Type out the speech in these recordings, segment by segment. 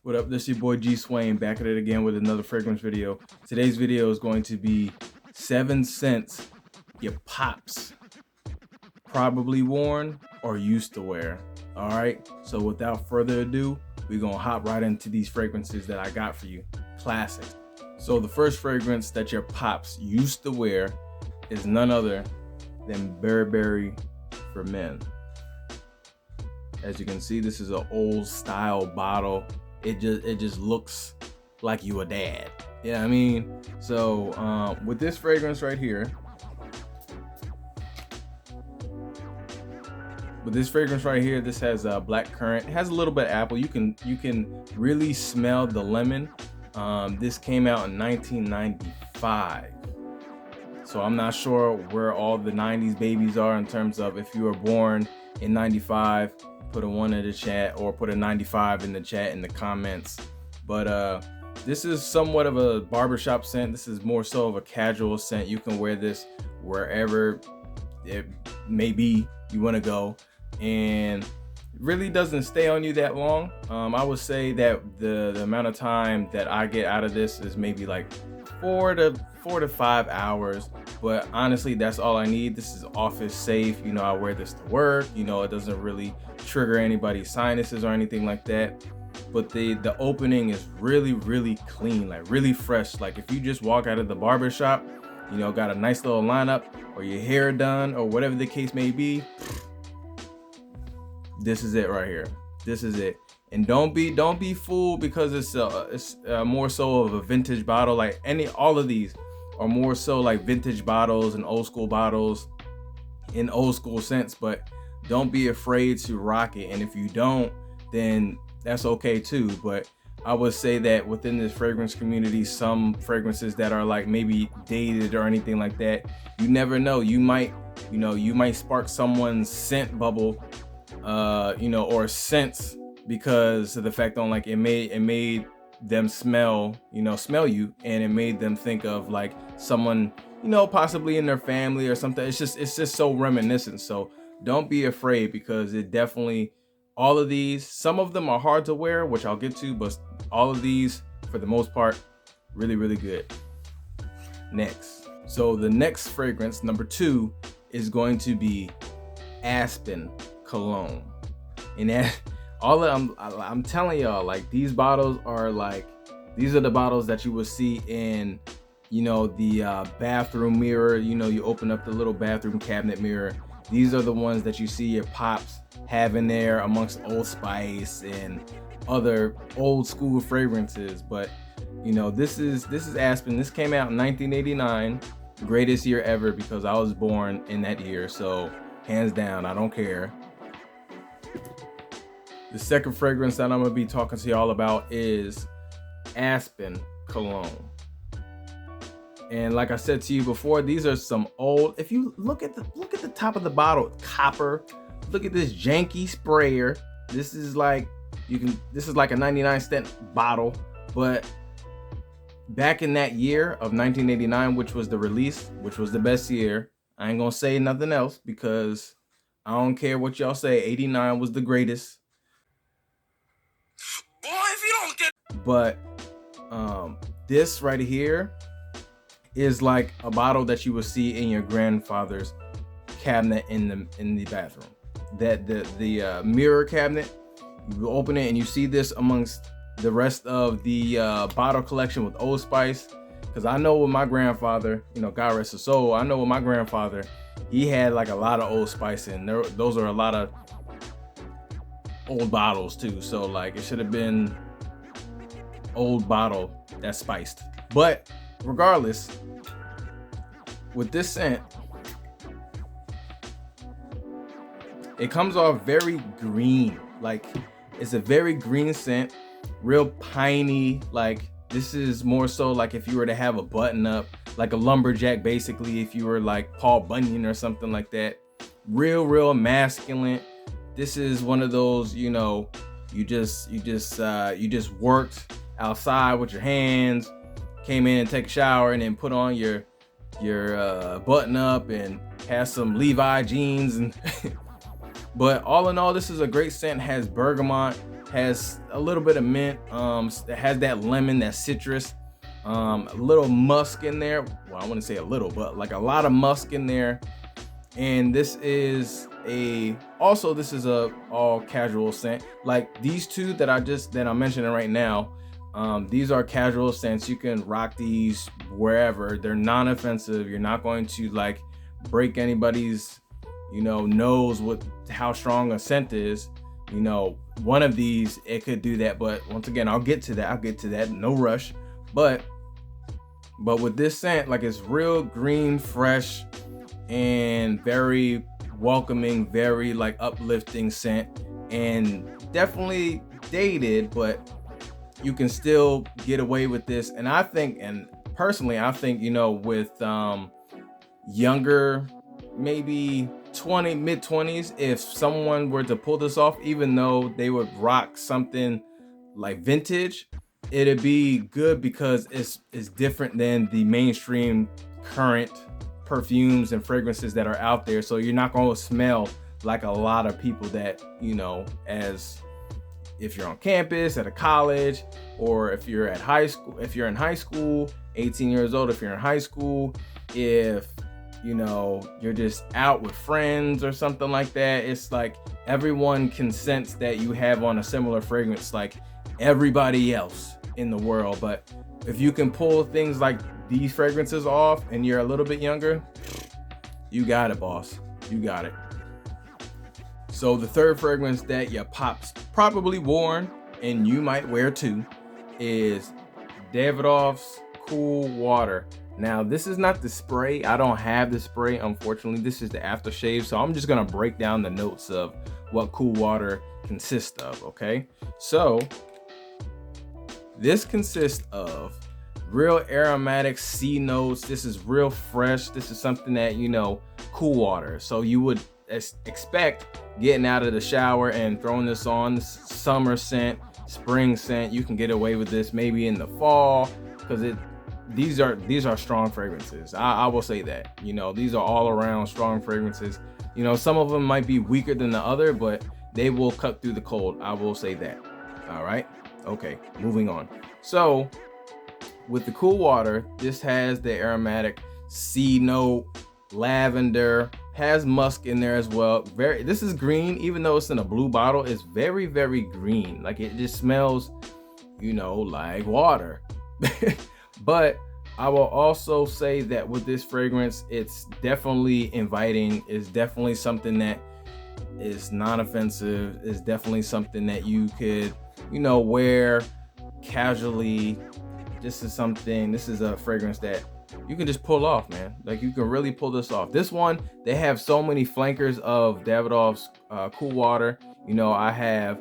What up, this is your boy G Swain, back at it again with another fragrance video. Today's video is going to be 7 scents your pops probably worn or used to wear. All right, so without further ado, we're gonna hop right into these fragrances that I got for you, classics. So the first fragrance that your pops used to wear is none other than Burberry for men. As you can see, this is an old style bottle. It just looks like you a dad. You know what I mean? So with this fragrance right here, this has black currant. It has a little bit of apple. You can really smell the lemon. This came out in 1995. So I'm not sure where all the 90s babies are in terms of if you were born in 95. Put a 1 in the chat or put a 95 in the chat in the comments. But this is somewhat of a barbershop scent. This is more so of a casual scent. You can wear this wherever it may be you want to go, and it really doesn't stay on you that long. I would say that the amount of time that I get out of this is maybe like 4 to 5 hours. But honestly, that's all I need. This is office safe. You know, I wear this to work. You know, it doesn't really trigger anybody's sinuses or anything like that. But the opening is really clean, like really fresh. Like if you just walk out of the barber shop, you know, got a nice little lineup or your hair done or whatever the case may be, this is it right here. This is it. And don't be fooled because it's more so of a vintage bottle. Like all of these are more so like vintage bottles and old school bottles in old school scents, but don't be afraid to rock it. And if you don't, then that's okay too. But I would say that within this fragrance community, some fragrances that are like maybe dated or anything like that, you never know. You might spark someone's scent bubble, or scents because of the fact on like it made them smell you, and it made them think of like someone, possibly in their family or something. It's just so reminiscent. So don't be afraid, because it definitely, all of these, some of them are hard to wear, which I'll get to, but all of these for the most part really good. Next, so the next fragrance, number 2, is going to be Aspen Cologne. And that I'm telling y'all, like, these bottles are like, these are the bottles that you will see in, the bathroom mirror. You open up the little bathroom cabinet mirror. These are the ones that you see your pops have in there amongst Old Spice and other old school fragrances. But this is Aspen. This came out in 1989, greatest year ever, because I was born in that year. So hands down, I don't care. The second fragrance that I'm gonna be talking to y'all about is Aspen Cologne. And like I said to you before, these are some old, if you look at the top of the bottle, copper. Look at this janky sprayer. This is like a 99-cent bottle. But back in that year of 1989, which was the release, which was the best year, I ain't gonna say nothing else because I don't care what y'all say. 89 was the greatest. Boy, if you don't get. But this right here is like a bottle that you will see in your grandfather's cabinet in the bathroom. That the mirror cabinet, you open it and you see this amongst the rest of the bottle collection with Old Spice. Because I know with my grandfather, God rest his soul, I know with my grandfather, he had like a lot of Old Spice, and those are a lot of old bottles too. So like it should have been old bottle that's spiced. But regardless, with this scent, it comes off very green. Like it's a very green scent, real piney. Like this is more so like if you were to have a button up, like a lumberjack, basically, if you were like Paul Bunyan or something like that. Real masculine. This is one of those, you just worked outside with your hands, came in and take a shower, and then put on your button up and has some Levi jeans. And but all in all, this is a great scent. Has bergamot, has a little bit of mint. It has that lemon, that citrus, a little musk in there. Well, I wouldn't say a little, but like a lot of musk in there. And this is a all casual scent. Like these two that I'm mentioning right now, these are casual scents. You can rock these wherever. They're non-offensive. You're not going to like break anybody's, nose with how strong a scent is. One of these, it could do that, but once again, I'll get to that, no rush. But with this scent, like, it's real green, fresh, and very welcoming, very like uplifting scent, and definitely dated, but you can still get away with this. And personally I think, with younger, maybe mid-20s, if someone were to pull this off, even though they would rock something like vintage, it'd be good because it's different than the mainstream current perfumes and fragrances that are out there. So you're not going to smell like a lot of people that, as if you're on campus at a college, or if you're in high school, 18 years old, if you're in high school, if you're just out with friends or something like that. It's like everyone can sense that you have on a similar fragrance like everybody else in the world. But if you can pull things like these fragrances off and you're a little bit younger, you got it, boss. You got it. So the third fragrance that your pop's probably worn and you might wear too is Davidoff's Cool Water. Now, this is not the spray. I don't have the spray, unfortunately. This is the aftershave. So I'm just gonna break down the notes of what Cool Water consists of, okay? So this consists of real aromatic sea notes. This is real fresh. This is something that, cool water. So you would expect getting out of the shower and throwing this on. Summer scent, spring scent. You can get away with this maybe in the fall, because these are strong fragrances. I will say that. These are all around strong fragrances. Some of them might be weaker than the other, but they will cut through the cold. I will say that. All right. Okay, moving on. So with the Cool Water, this has the aromatic sea note, lavender, has musk in there as well. This is green, even though it's in a blue bottle. It's very, very green. Like, it just smells, like water. But I will also say that with this fragrance, it's definitely inviting. It's definitely something that is non-offensive. It's definitely something that you could, wear casually. This is a fragrance that you can just pull off, man. Like, you can really pull this off. This one, they have so many flankers of Davidoff's Cool Water. I have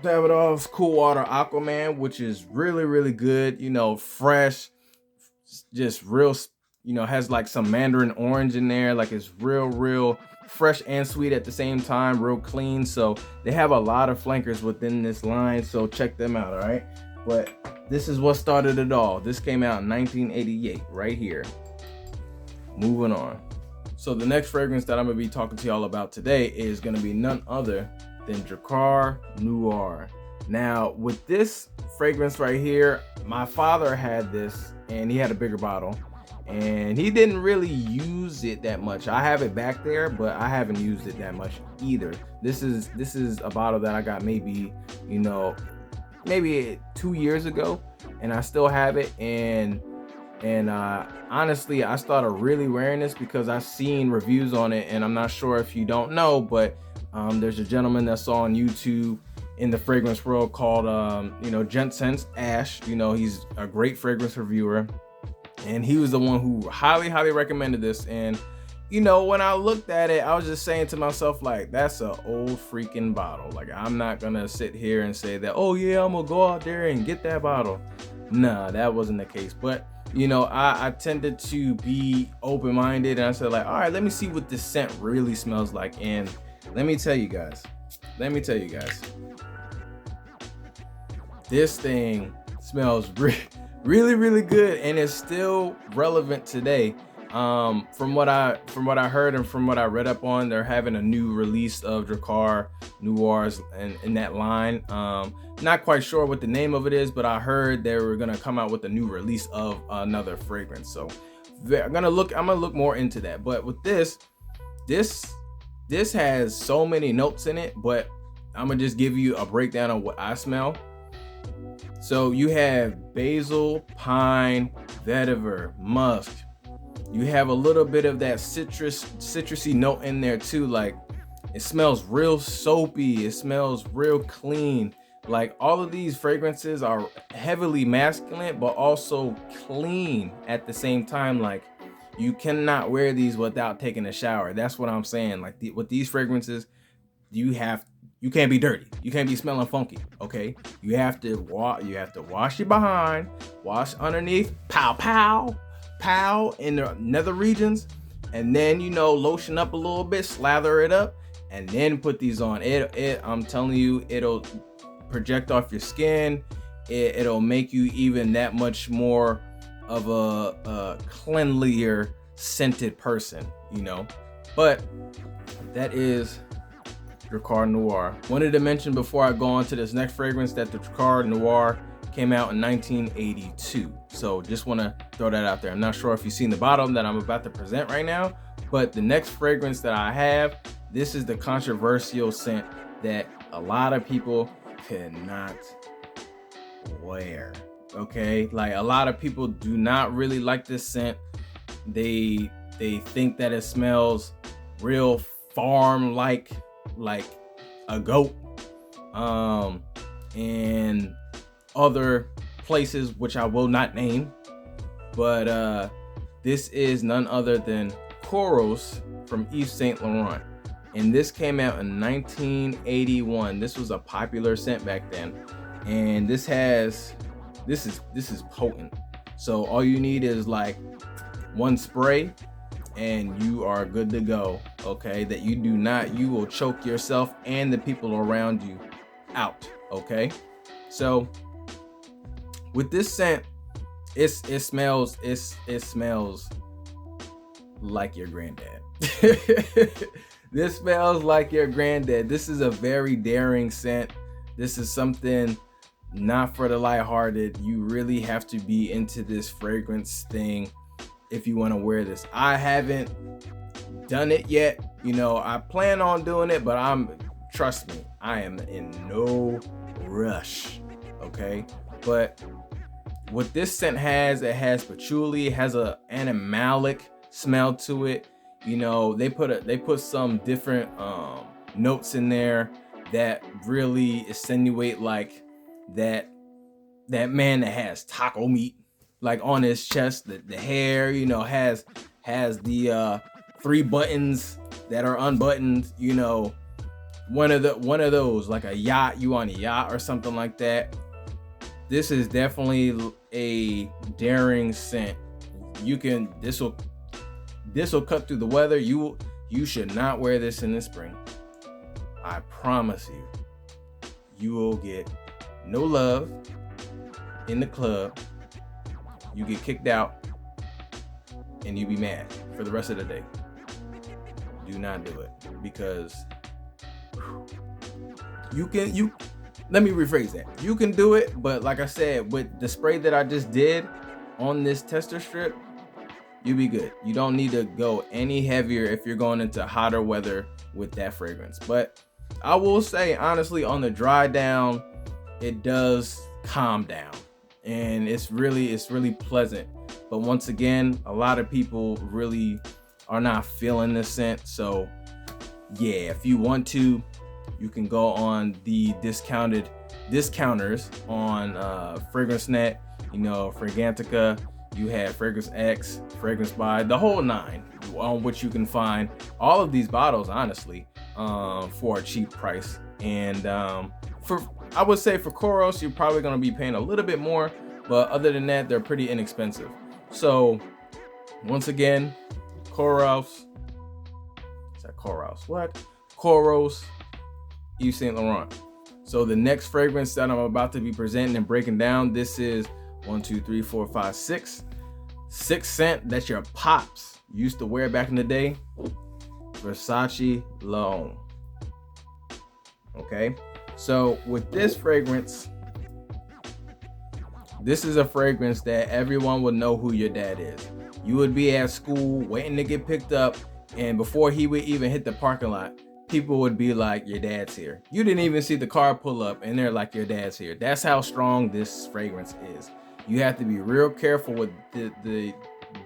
Davidoff's Cool Water Aquaman, which is really, really good. Fresh, just real, has like some mandarin orange in there. Like, it's real fresh and sweet at the same time, real clean. So they have a lot of flankers within this line, so check them out. All right, but this is what started it all. This came out in 1988 right here. Moving on. So the next fragrance that I'm gonna be talking to y'all about today is gonna be none other than Drakkar Noir. Now, with this fragrance right here, my father had this and he had a bigger bottle, and he didn't really use it that much. I have it back there, but I haven't used it that much either. This is a bottle that I got maybe 2 years ago, and I still have it. And honestly, I started really wearing this because I've seen reviews on it, and I'm not sure if you don't know, but there's a gentleman that's on YouTube in the fragrance world called Gent Sense Ash. He's a great fragrance reviewer, and he was the one who highly recommended this. And when I looked at it, I was just saying to myself, like, that's an old freaking bottle. Like, I'm not gonna sit here and say that, oh yeah, I'm gonna go out there and get that bottle. Nah, that wasn't the case. But I tended to be open-minded, and I said, like, all right, let me see what this scent really smells like. And let me tell you guys, this thing smells really good, and it's still relevant today. From what I heard and from what I read up on, they're having a new release of Drakkar Noirs in that line. Not quite sure what the name of it is, but I heard they were gonna come out with a new release of another fragrance. So I'm gonna look more into that. But with this has so many notes in it, but I'm gonna just give you a breakdown of what I smell. So you have basil, pine, vetiver, musk. You have a little bit of that citrusy note in there too. Like, it smells real soapy. It smells real clean. Like, all of these fragrances are heavily masculine, but also clean at the same time. Like, you cannot wear these without taking a shower. That's what I'm saying. Like, with these fragrances, you can't be dirty. You can't be smelling funky. Okay, you have to wash your behind, wash underneath, pow in the nether regions, and then lotion up a little bit, slather it up, and then put these on. I'm telling you, it'll project off your skin. It'll make you even that much more of a cleanlier scented person, But that is Drakkar Noir. Wanted to mention before I go on to this next fragrance that the Drakkar Noir came out in 1982. So just want to throw that out there. I'm not sure if you've seen the bottle that I'm about to present right now, but the next fragrance that I have, this is the controversial scent that a lot of people cannot wear. Okay, like, a lot of people do not really like this scent. They think that it smells real farm like a goat, and other places which I will not name, but this is none other than Kouros from Yves Saint Laurent, and this came out in 1981. This was a popular scent back then, and this is potent. So all you need is like one spray and you are good to go. Okay, that you will choke yourself and the people around you out. Okay, so with this scent, it smells like your granddad. This smells like your granddad. This is a very daring scent. This is something not for the lighthearted. You really have to be into this fragrance thing if you want to wear this. I haven't done it yet. I plan on doing it, but trust me, I am in no rush. Okay, but what this scent has, it has patchouli, it has a animalic smell to it. They put some different notes in there that really insinuate like that man that has taco meat like on his chest. The hair, has the 3 buttons that are unbuttoned. One of those, like a yacht, you on a yacht or something like that. This is definitely a daring scent. This will cut through the weather. You should not wear this in the spring. I promise you will get no love in the club. You get kicked out and you be mad for the rest of the day. Do not do it, because let me rephrase that. You can do it, but like I said, with the spray that I just did on this tester strip, you'll be good. You don't need to go any heavier if you're going into hotter weather with that fragrance. But I will say, honestly, on the dry down, it does calm down, and it's really pleasant. But once again, a lot of people really are not feeling this scent. So yeah, if you want to, you can go on the discounters on FragranceNet, Fragrantica. You have Fragrance X, Fragrance Buy, the whole 9, on which you can find all of these bottles, honestly, for a cheap price. And I would say for Kouros, you're probably going to be paying a little bit more, but other than that, they're pretty inexpensive. So once again, Kouros Yves Saint Laurent. So the next fragrance that I'm about to be presenting and breaking down, this is 1, 2, 3, 4, 5, 6. 6th scent. That's your pops. used to wear back in the day? Versace L'homme. Okay, so with this fragrance, this is a fragrance that everyone would know who your dad is. You would be at school waiting to get picked up, and before he would even hit the parking lot, people would be like, your dad's here. You didn't even see the car pull up and they're like, your dad's here. That's how strong this fragrance is. You have to be real careful with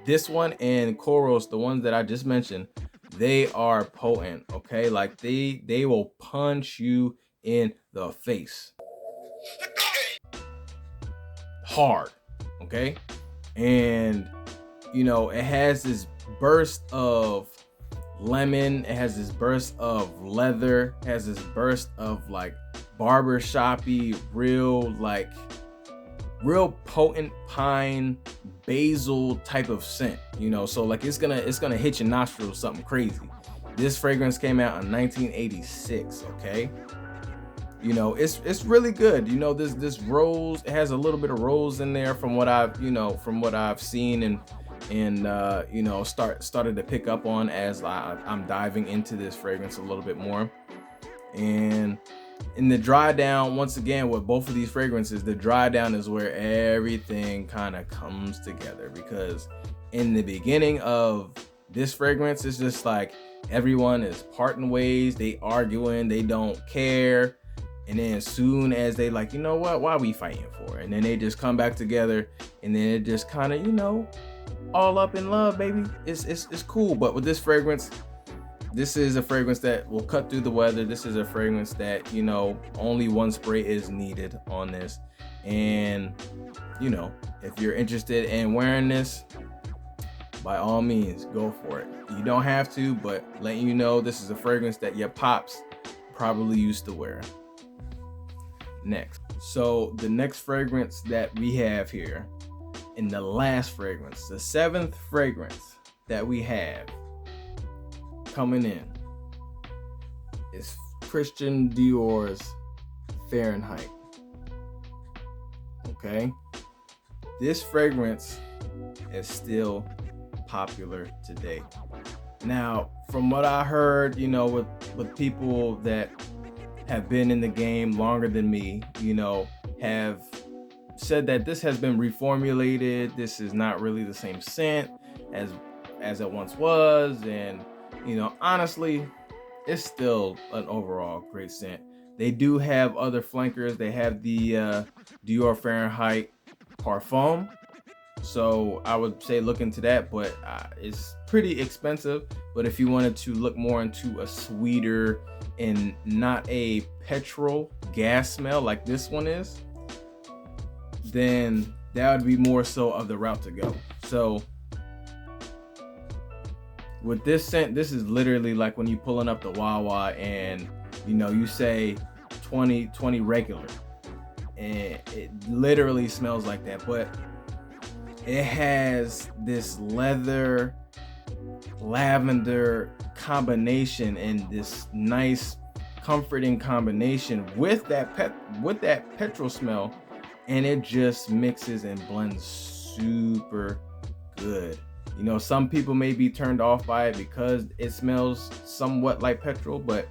this one and Kouros, the ones that I just mentioned. They are potent, okay? Like they will punch you in the face hard, okay? And you know, it has this burst of lemon, it has this burst of leather, it has this burst of like barbershoppy, real potent pine basil type of scent, you know. So like it's gonna hit your nostrils something crazy. This fragrance came out in 1986, okay? You know, it's really good. You know, this rose, it has a little bit of rose in there from what I've seen and you know, started to pick up on as I'm diving into this fragrance a little bit more. And in the dry down, once again, with both of these fragrances, the dry down is where everything kind of comes together, because in the beginning of this fragrance, it's just like everyone is parting ways, they arguing, they don't care. And then as soon as they like, you know what, why are we fighting for? And then they just come back together, and then it just kind of, you know, all up in love, baby. It's cool. But with this fragrance, this is a fragrance that will cut through the weather. This is a fragrance that, you know, only one spray is needed on this. And, you know, if you're interested in wearing this, by all means, go for it. You don't have to, but letting you know, this is a fragrance that your pops probably used to wear. Next. So the next fragrance that we have here, in the last fragrance, the 7th fragrance that we have coming in, is Christian Dior's Fahrenheit. Okay, this fragrance is still popular today. Now, from what I heard, you know, with people that have been in the game longer than me, you know, have said that this has been reformulated. This is not really the same scent as it once was, and you know, honestly, it's still an overall great scent. They do have other flankers. They have the Dior Fahrenheit Parfum, so I would say look into that, but it's pretty expensive. But if you wanted to look more into a sweeter and not a petrol gas smell like this one is, then that would be more so of the route to go. So with this scent, this is literally like when you pulling up the Wawa and, you know, you say 20 regular, and it literally smells like that. But it has this leather lavender combination and this nice comforting combination with that petrol smell, and it just mixes and blends super good. You know, some people may be turned off by it because it smells somewhat like petrol, but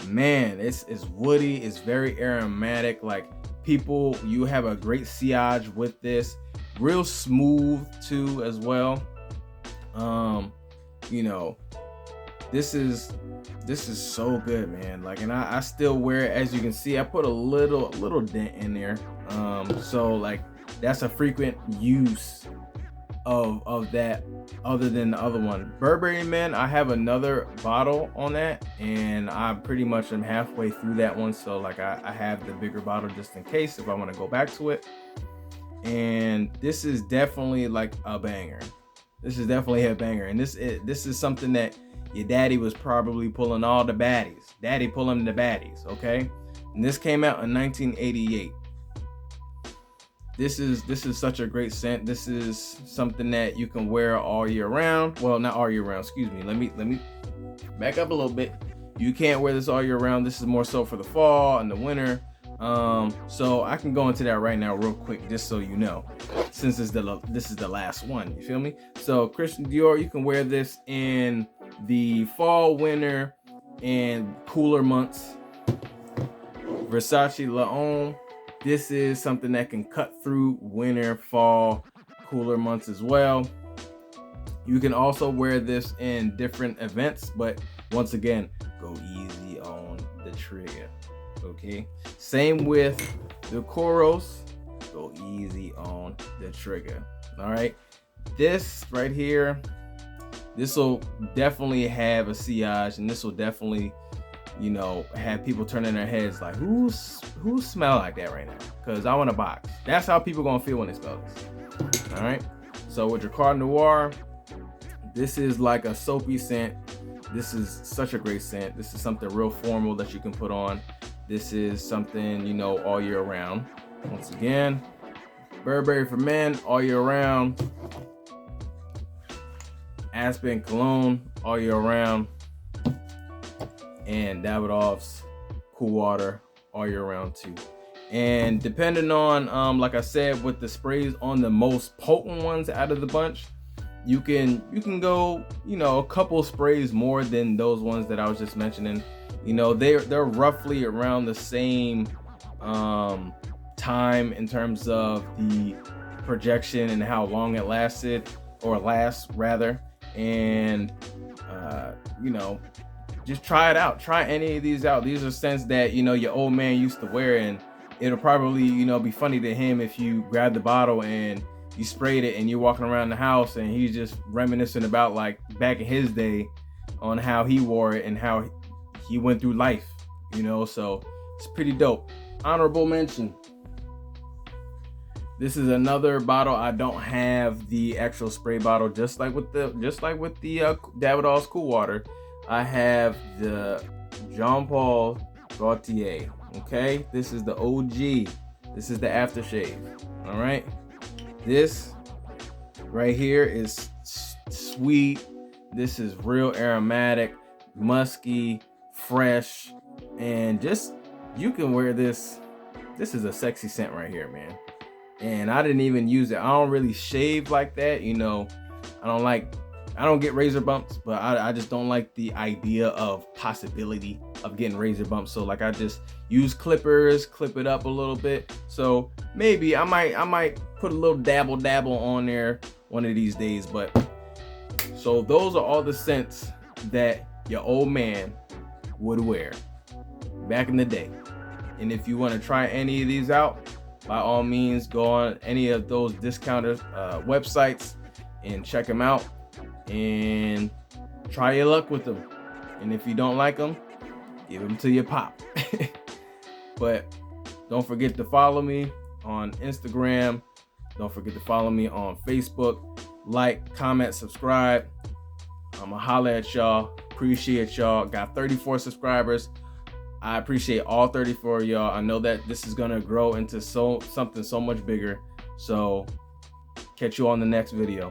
man, it's woody, it's very aromatic. Like, people, you have a great sillage with this, real smooth too as well. You know, this is so good, man. Like, and I still wear it. As you can see, I put a little dent in there. So like, that's a frequent use of that, other than the other one. Burberry, man, I have another bottle on that, and I pretty much am halfway through that one. So like, I have the bigger bottle just in case if I want to go back to it. And this is definitely like a banger. This is definitely a banger. And this is something that your daddy was probably pulling all the baddies. Daddy pulling the baddies, okay? And this came out in 1988. This is such a great scent. This is something that you can wear all year round. Well, not all year round, excuse me. Let me back up a little bit. You can't wear this all year round. This is more so for the fall and the winter. So I can go into that right now real quick, just so you know, since this is the last one, you feel me? So Christian Dior, you can wear this in the fall, winter, and cooler months. Versace Leone, this is something that can cut through winter, fall, cooler months as well. You can also wear this in different events, but once again, go easy on the trigger, okay? Same with the Kouros, go easy on the trigger, all right? This right here, this will definitely have a sillage, and this will definitely, you know, have people turning their heads like, who smell like that right now? Because I want a box. That's how people gonna feel when they smell this, all right? So with Drakkar Noir, this is like a soapy scent. This is such a great scent. This is something real formal that you can put on. This is something, you know, all year round. Once again, Burberry for men, all year round. Aspen Cologne, all year round. And Davidoff's Cool Water, all year round too. And depending on, like I said, with the sprays on the most potent ones out of the bunch, you can go, you know, a couple sprays more than those ones that I was just mentioning. You know, they're roughly around the same time in terms of the projection and how long it lasted, or lasts rather. And you know, just try it out. Try any of these out. These are scents that, you know, your old man used to wear, and it'll probably, you know, be funny to him if you grab the bottle and you sprayed it and you're walking around the house and he's just reminiscing about like back in his day on how he wore it and how he went through life, you know. So it's pretty dope. Honorable mention. This is another bottle. I don't have the actual spray bottle, just like with the Davidoff's Cool Water. I have the Jean Paul Gaultier. Okay, this is the OG. This is the aftershave. All right. This right here is sweet. This is real aromatic, musky, fresh, and just, you can wear this. This is a sexy scent right here, man. And I didn't even use it. I don't really shave like that, you know. I don't get razor bumps, but I just don't like the idea of possibility of getting razor bumps. So like I just use clippers, clip it up a little bit. So maybe I might put a little dabble on there one of these days. But so those are all the scents that your old man would wear back in the day. And if you want to try any of these out, by all means, go on any of those discounters websites and check them out and try your luck with them. And if you don't like them, give them to your pop. But don't forget to follow me on Instagram. Don't forget to follow me on Facebook. Like, comment, subscribe. I'ma holler at y'all. Appreciate y'all. Got 34 subscribers. I appreciate all 34 of y'all. I know that this is gonna grow into something so much bigger. So catch you on the next video.